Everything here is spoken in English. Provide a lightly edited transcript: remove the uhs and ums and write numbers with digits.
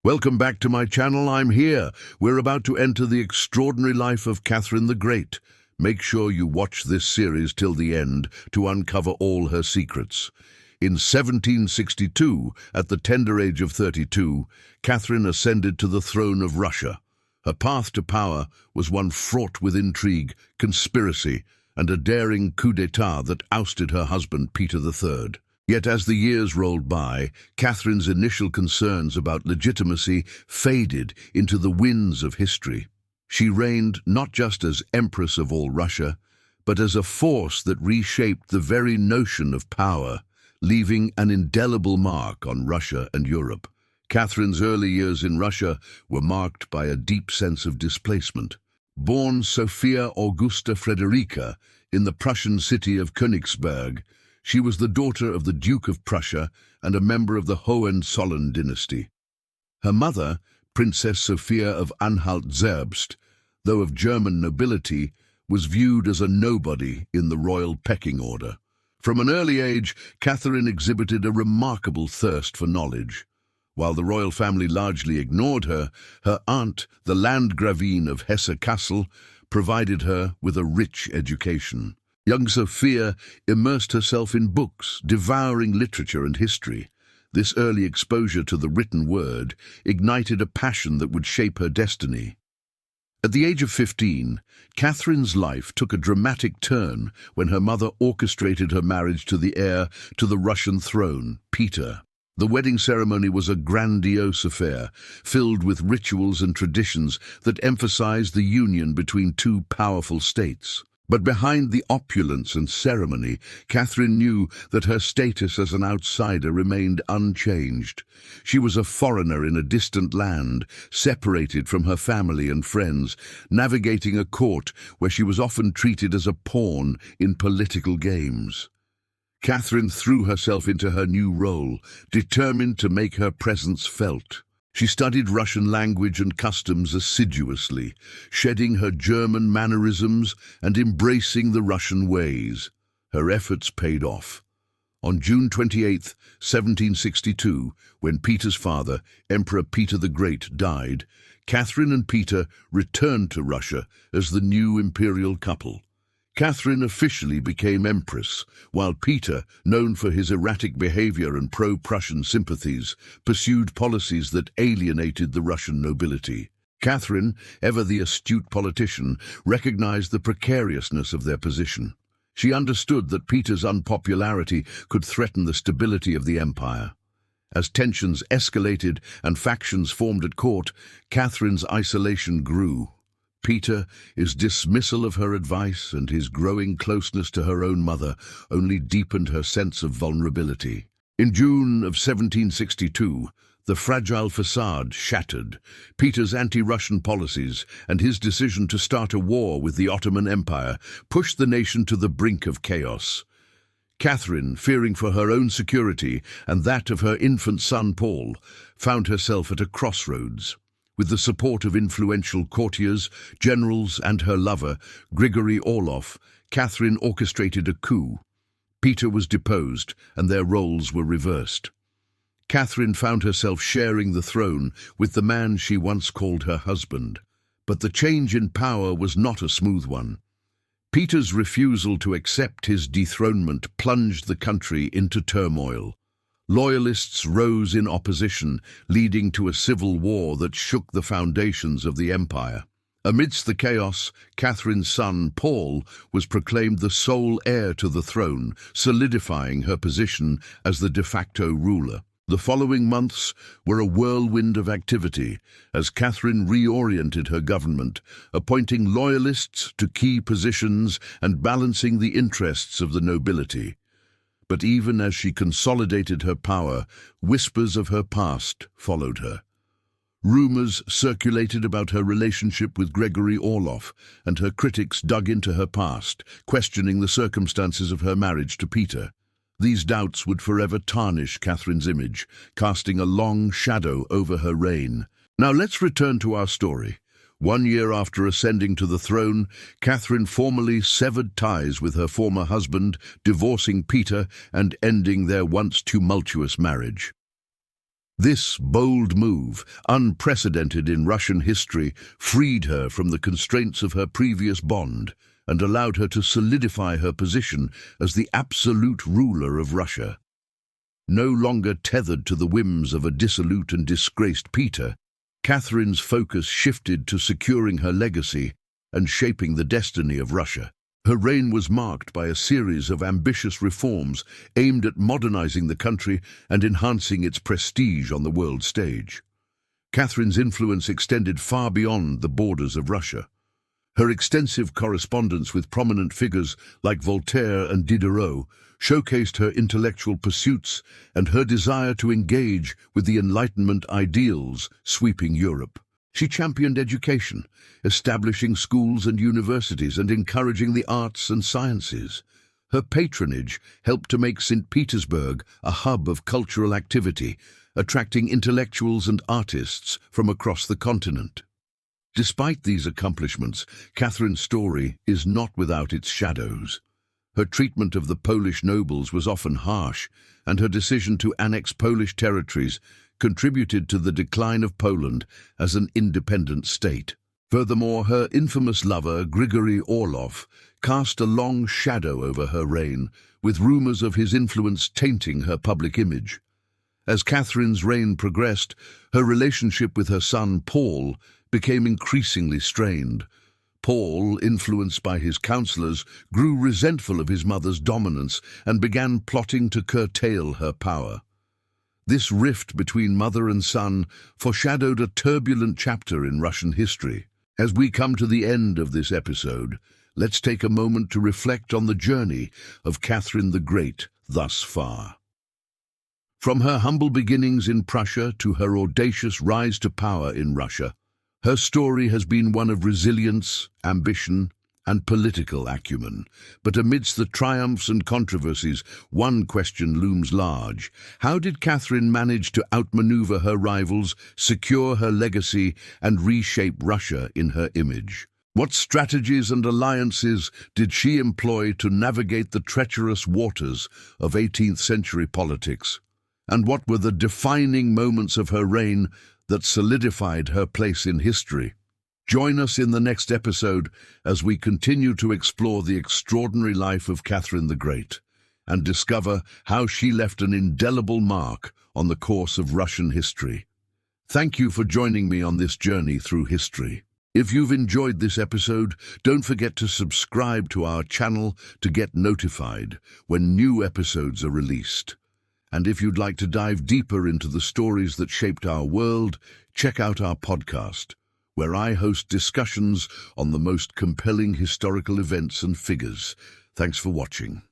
Welcome back to my channel. I'm here. We're about to enter the extraordinary life of Catherine the Great. Make sure you watch this series till the end to uncover all her secrets. In 1762, at the tender age of 32, Catherine ascended to the throne of Russia. Her path to power was one fraught with intrigue, conspiracy, and a daring coup d'état that ousted her husband, Peter III. Yet as the years rolled by, Catherine's initial concerns about legitimacy faded into the winds of history. She reigned not just as Empress of all Russia, but as a force that reshaped the very notion of power, leaving an indelible mark on Russia and Europe. Catherine's early years in Russia were marked by a deep sense of displacement. Born Sophia Augusta Frederica in the Prussian city of Königsberg, she was the daughter of the Duke of Prussia and a member of the Hohenzollern dynasty. Her mother, Princess Sophia of Anhalt-Zerbst, though of German nobility, was viewed as a nobody in the royal pecking order. From an early age, Catherine exhibited a remarkable thirst for knowledge. While the royal family largely ignored her, her aunt, the Landgravine of Hesse-Kassel, provided her with a rich education. Young Sophia immersed herself in books, devouring literature and history. This early exposure to the written word ignited a passion that would shape her destiny. At the age of 15, Catherine's life took a dramatic turn when her mother orchestrated her marriage to the heir to the Russian throne, Peter. The wedding ceremony was a grandiose affair, filled with rituals and traditions that emphasized the union between two powerful states. But behind the opulence and ceremony, Catherine knew that her status as an outsider remained unchanged. She was a foreigner in a distant land, separated from her family and friends, navigating a court where she was often treated as a pawn in political games. Catherine threw herself into her new role, determined to make her presence felt. She studied Russian language and customs assiduously, shedding her German mannerisms and embracing the Russian ways. Her efforts paid off. On June 28, 1762, when Peter's father, Emperor Peter the Great, died, Catherine and Peter returned to Russia as the new imperial couple. Catherine officially became Empress, while Peter, known for his erratic behavior and pro-Prussian sympathies, pursued policies that alienated the Russian nobility. Catherine, ever the astute politician, recognized the precariousness of their position. She understood that Peter's unpopularity could threaten the stability of the empire. As tensions escalated and factions formed at court, Catherine's isolation grew. Peter's dismissal of her advice and his growing closeness to her own mother only deepened her sense of vulnerability. In June of 1762, the fragile facade shattered. Peter's anti-Russian policies and his decision to start a war with the Ottoman Empire pushed the nation to the brink of chaos. Catherine, fearing for her own security and that of her infant son Paul, found herself at a crossroads. With the support of influential courtiers, generals, and her lover, Grigory Orlov, Catherine orchestrated a coup. Peter was deposed, and their roles were reversed. Catherine found herself sharing the throne with the man she once called her husband. But the change in power was not a smooth one. Peter's refusal to accept his dethronement plunged the country into turmoil. Loyalists rose in opposition, leading to a civil war that shook the foundations of the empire. Amidst the chaos, Catherine's son, Paul, was proclaimed the sole heir to the throne, solidifying her position as the de facto ruler. The following months were a whirlwind of activity as Catherine reoriented her government, appointing loyalists to key positions and balancing the interests of the nobility. But even as she consolidated her power, whispers of her past followed her. Rumors circulated about her relationship with Grigory Orlov, and her critics dug into her past, questioning the circumstances of her marriage to Peter. These doubts would forever tarnish Catherine's image, casting a long shadow over her reign. Now let's return to our story. 1 year after ascending to the throne, Catherine formally severed ties with her former husband, divorcing Peter and ending their once tumultuous marriage. This bold move, unprecedented in Russian history, freed her from the constraints of her previous bond and allowed her to solidify her position as the absolute ruler of Russia. No longer tethered to the whims of a dissolute and disgraced Peter, Catherine's focus shifted to securing her legacy and shaping the destiny of Russia. Her reign was marked by a series of ambitious reforms aimed at modernizing the country and enhancing its prestige on the world stage. Catherine's influence extended far beyond the borders of Russia. Her extensive correspondence with prominent figures like Voltaire and Diderot showcased her intellectual pursuits and her desire to engage with the Enlightenment ideals sweeping Europe. She championed education, establishing schools and universities and encouraging the arts and sciences. Her patronage helped to make St. Petersburg a hub of cultural activity, attracting intellectuals and artists from across the continent. Despite these accomplishments, Catherine's story is not without its shadows. Her treatment of the Polish nobles was often harsh, and her decision to annex Polish territories contributed to the decline of Poland as an independent state. Furthermore, her infamous lover, Grigory Orlov, cast a long shadow over her reign, with rumors of his influence tainting her public image. As Catherine's reign progressed, her relationship with her son, Paul, became increasingly strained. Paul, influenced by his counselors, grew resentful of his mother's dominance and began plotting to curtail her power. This rift between mother and son foreshadowed a turbulent chapter in Russian history. As we come to the end of this episode, let's take a moment to reflect on the journey of Catherine the Great thus far. From her humble beginnings in Prussia to her audacious rise to power in Russia, her story has been one of resilience, ambition, and political acumen. But amidst the triumphs and controversies, one question looms large. How did Catherine manage to outmaneuver her rivals, secure her legacy, and reshape Russia in her image? What strategies and alliances did she employ to navigate the treacherous waters of 18th century politics? And what were the defining moments of her reign that solidified her place in history? Join us in the next episode as we continue to explore the extraordinary life of Catherine the Great and discover how she left an indelible mark on the course of Russian history. Thank you for joining me on this journey through history. If you've enjoyed this episode, don't forget to subscribe to our channel to get notified when new episodes are released. And if you'd like to dive deeper into the stories that shaped our world, check out our podcast, where I host discussions on the most compelling historical events and figures. Thanks for watching.